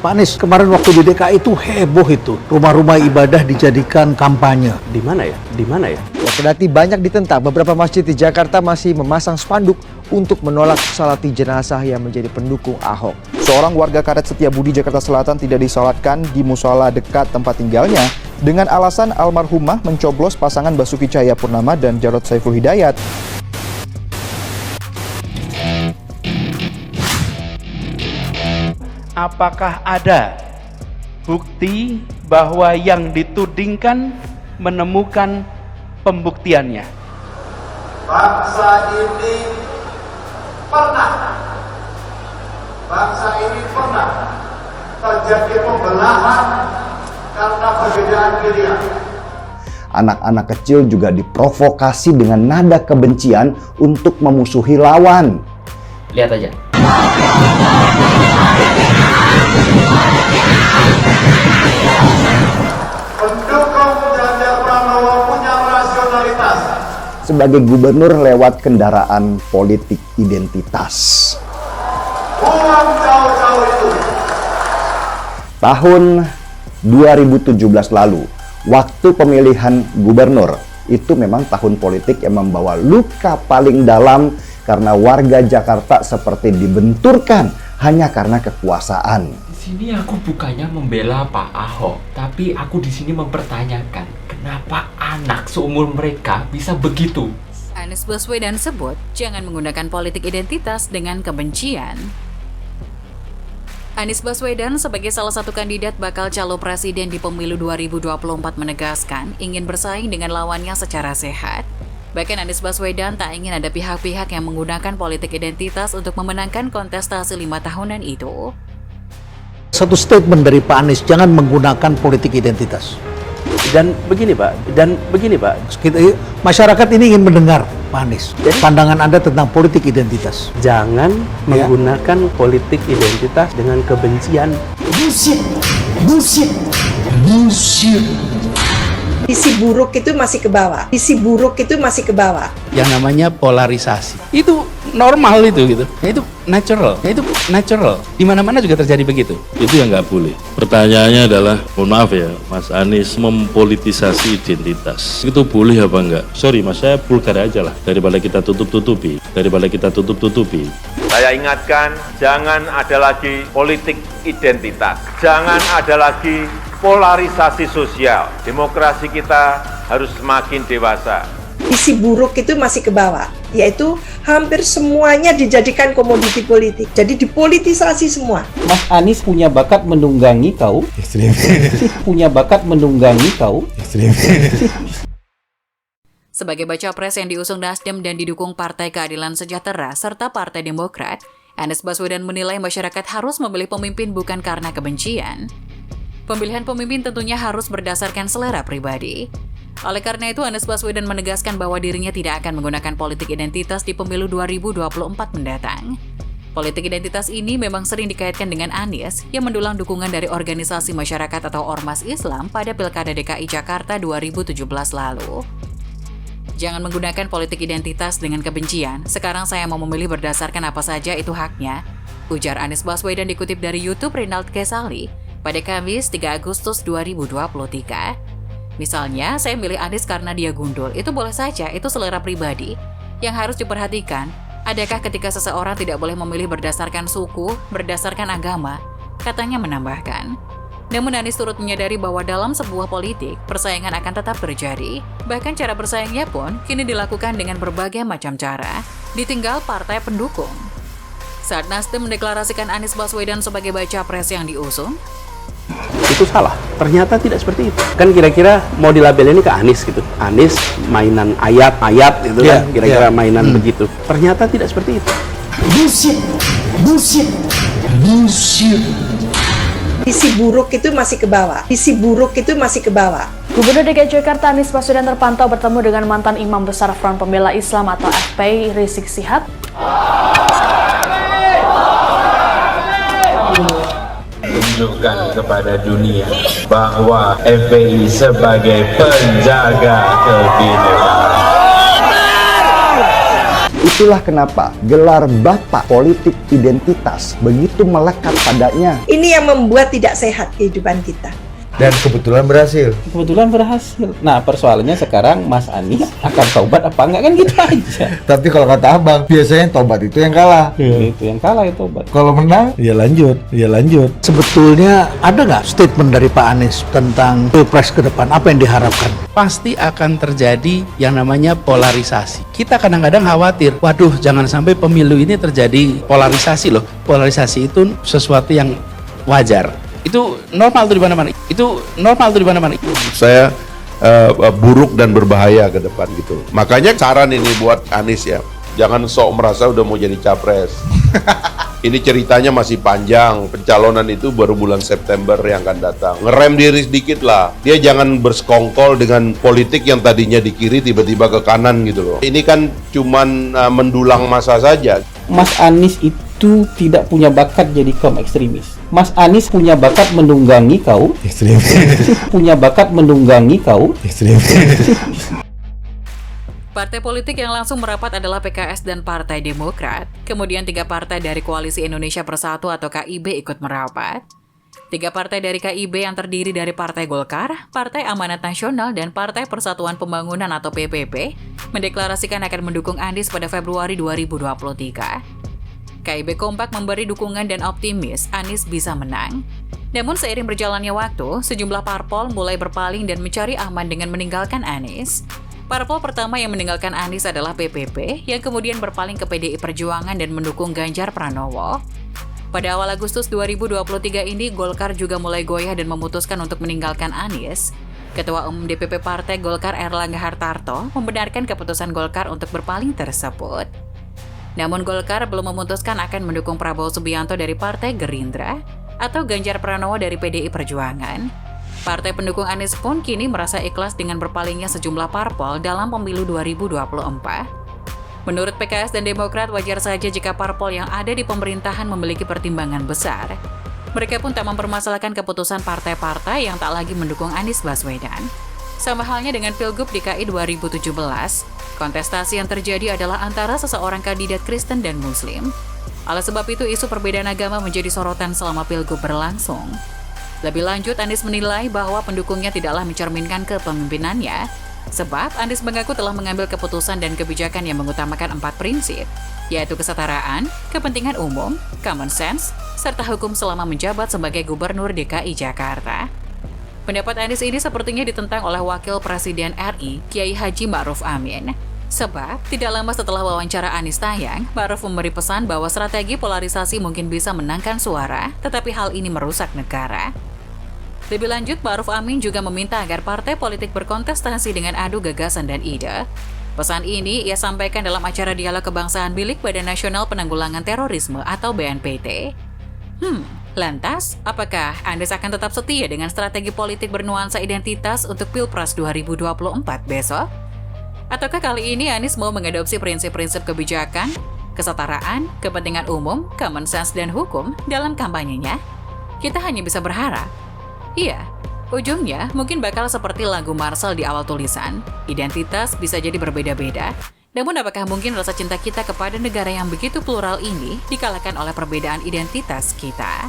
Pak Anies, kemarin waktu di DKI itu heboh itu. Rumah-rumah ibadah dijadikan kampanye. Di mana ya? Di mana ya? Kendati banyak ditentang, beberapa masjid di Jakarta masih memasang spanduk untuk menolak salati jenazah yang menjadi pendukung Ahok. Seorang warga Karet Setiabudi, Jakarta Selatan tidak disolatkan di musola dekat tempat tinggalnya dengan alasan almarhumah mencoblos pasangan Basuki Cahayapurnama dan Jarod Saiful Hidayat. Apakah ada bukti bahwa yang ditudingkan menemukan pembuktiannya? Bangsa ini pernah terjadi pembelahan karena perbedaan pilihan. Anak-anak kecil juga diprovokasi dengan nada kebencian untuk memusuhi lawan. Lihat aja. Pendukung Ganjar Pranowo punya rasionalitas. Sebagai gubernur lewat kendaraan politik identitas. Buang jauh-jauh itu. Tahun 2017 lalu, waktu pemilihan gubernur, itu memang tahun politik yang membawa luka paling dalam karena warga Jakarta seperti dibenturkan hanya karena kekuasaan. Di sini aku bukannya membela Pak Ahok, tapi aku di sini mempertanyakan kenapa anak seumur mereka bisa begitu. Anies Baswedan sebut jangan menggunakan politik identitas dengan kebencian. Anies Baswedan sebagai salah satu kandidat bakal calon presiden di pemilu 2024 menegaskan ingin bersaing dengan lawannya secara sehat. Bahkan Anies Baswedan tak ingin ada pihak-pihak yang menggunakan politik identitas untuk memenangkan kontestasi 5 tahunan itu. Satu statement dari Pak Anies, jangan menggunakan politik identitas. Dan begini Pak, Masyarakat ini ingin mendengar Pak Anies pandangan Anda tentang politik identitas. jangan menggunakan politik identitas dengan kebencian. Isi buruk itu masih ke bawah. Yang namanya polarisasi. Itu normal itu gitu. Itu natural. Di mana-mana juga terjadi begitu. Itu yang nggak boleh. Pertanyaannya adalah, mohon maaf ya, Mas Anies mempolitisasi identitas. Itu boleh apa enggak? Sorry Mas, saya vulgar aja lah. Daripada kita tutup-tutupi. Saya ingatkan, jangan ada lagi politik identitas. Jangan ada lagi polarisasi sosial. Demokrasi kita harus semakin dewasa. Isi buruk itu masih ke bawah, yaitu hampir semuanya dijadikan komoditi politik. Jadi dipolitisasi semua. Mas Anies punya bakat menunggangi kaum. Sebagai baca pres yang diusung Nasdem dan didukung Partai Keadilan Sejahtera serta Partai Demokrat, Anies Baswedan menilai masyarakat harus memilih pemimpin bukan karena kebencian. Pemilihan pemimpin tentunya harus berdasarkan selera pribadi. Oleh karena itu, Anies Baswedan menegaskan bahwa dirinya tidak akan menggunakan politik identitas di pemilu 2024 mendatang. Politik identitas ini memang sering dikaitkan dengan Anies yang mendulang dukungan dari organisasi masyarakat atau Ormas Islam pada Pilkada DKI Jakarta 2017 lalu. Jangan menggunakan politik identitas dengan kebencian. Sekarang saya mau memilih berdasarkan apa saja itu haknya, ujar Anies Baswedan dikutip dari YouTube Rinald Kesali pada Kamis 3 Agustus 2023. Misalnya, saya milih Anies karena dia gundul. Itu boleh saja, itu selera pribadi. Yang harus diperhatikan, adakah ketika seseorang tidak boleh memilih berdasarkan suku, berdasarkan agama? Katanya menambahkan. Namun Anies turut menyadari bahwa dalam sebuah politik, persaingan akan tetap terjadi. Bahkan cara bersaingnya pun kini dilakukan dengan berbagai macam cara. Ditinggal partai pendukung. Saat Nasdem mendeklarasikan Anies Baswedan sebagai baca pres yang diusung, Itu salah. Ternyata tidak seperti itu. Kan kira-kira mau dilabelin ini ke Anies gitu. Anies mainan ayat-ayat gitu kan. Kira-kira mainan begitu. Ternyata tidak seperti itu. Bullshit. Isi buruk itu masih ke bawah. Gubernur DKI Jakarta Anies Baswedan terpantau bertemu dengan mantan Imam Besar Front Pembela Islam atau FPI Rizik Syihab. Tunjukkan kepada dunia bahwa FPI sebagai penjaga kebinekaan. Itulah kenapa gelar Bapak Politik Identitas begitu melekat padanya. Ini yang membuat tidak sehat kehidupan kita. Dan kebetulan berhasil. Kebetulan berhasil. Nah, persoalannya sekarang Mas Anies akan tobat apa enggak, kan gitu aja. Tapi kalau kata Abang, biasanya tobat itu yang kalah. Itu yang kalah itu tobat. Kalau menang, ya lanjut. Sebetulnya ada nggak statement dari Pak Anies tentang Pilpres ke depan? Apa yang diharapkan? Pasti akan terjadi yang namanya polarisasi. Kita kadang-kadang khawatir, waduh jangan sampai pemilu ini terjadi polarisasi loh. Polarisasi itu sesuatu yang wajar. Itu normal tuh di mana-mana. Saya buruk dan berbahaya ke depan gitu. Makanya saran ini buat Anies ya, jangan sok merasa udah mau jadi capres. Ini ceritanya masih panjang, pencalonan itu baru bulan September yang akan datang. Ngerem diri sedikit lah, dia jangan bersekongkol dengan politik yang tadinya di kiri tiba-tiba ke kanan gitu loh. Ini kan cuman mendulang masa saja. Mas Anies itu tidak punya bakat jadi kaum ekstremis. Mas Anies punya bakat menunggangi kaum ekstremis. Partai politik yang langsung merapat adalah PKS dan Partai Demokrat. Kemudian 3 partai dari Koalisi Indonesia Bersatu atau KIB ikut merapat. 3 partai dari KIB yang terdiri dari Partai Golkar, Partai Amanat Nasional, dan Partai Persatuan Pembangunan atau PPP mendeklarasikan akan mendukung Anies pada Februari 2023. KIB kompak memberi dukungan dan optimis Anies bisa menang. Namun seiring berjalannya waktu, sejumlah parpol mulai berpaling dan mencari aman dengan meninggalkan Anies. Parpol pertama yang meninggalkan Anies adalah PPP, yang kemudian berpaling ke PDI Perjuangan dan mendukung Ganjar Pranowo. Pada awal Agustus 2023 ini, Golkar juga mulai goyah dan memutuskan untuk meninggalkan Anies. Ketua Umum DPP Partai Golkar Erlangga Hartarto membenarkan keputusan Golkar untuk berpaling tersebut. Namun Golkar belum memutuskan akan mendukung Prabowo Subianto dari Partai Gerindra atau Ganjar Pranowo dari PDI Perjuangan. Partai pendukung Anies pun kini merasa ikhlas dengan berpalingnya sejumlah parpol dalam pemilu 2024. Menurut PKS dan Demokrat, wajar saja jika parpol yang ada di pemerintahan memiliki pertimbangan besar. Mereka pun tak mempermasalahkan keputusan partai-partai yang tak lagi mendukung Anies Baswedan. Sama halnya dengan Pilgub DKI 2017, kontestasi yang terjadi adalah antara seseorang kandidat Kristen dan Muslim. Oleh sebab itu, isu perbedaan agama menjadi sorotan selama Pilgub berlangsung. Lebih lanjut, Anies menilai bahwa pendukungnya tidaklah mencerminkan kepemimpinannya, sebab Anies mengaku telah mengambil keputusan dan kebijakan yang mengutamakan 4 prinsip, yaitu kesetaraan, kepentingan umum, common sense, serta hukum selama menjabat sebagai Gubernur DKI Jakarta. Pendapat Anies ini sepertinya ditentang oleh Wakil Presiden RI, Kiai Haji Ma'ruf Amin. Sebab, tidak lama setelah wawancara Anies tayang, Ma'ruf memberi pesan bahwa strategi polarisasi mungkin bisa menangkan suara, tetapi hal ini merusak negara. Lebih lanjut, Ma'ruf Amin juga meminta agar partai politik berkontestasi dengan adu gagasan dan ide. Pesan ini ia sampaikan dalam acara Dialog Kebangsaan Bilik Badan Nasional Penanggulangan Terorisme atau BNPT. Lantas, apakah Anies akan tetap setia dengan strategi politik bernuansa identitas untuk Pilpres 2024 besok? Ataukah kali ini Anies mau mengadopsi prinsip-prinsip kebijakan, kesetaraan, kepentingan umum, common sense, dan hukum dalam kampanyenya? Kita hanya bisa berharap. Iya, ujungnya mungkin bakal seperti lagu Marcel di awal tulisan. Identitas bisa jadi berbeda-beda. Namun apakah mungkin rasa cinta kita kepada negara yang begitu plural ini dikalahkan oleh perbedaan identitas kita?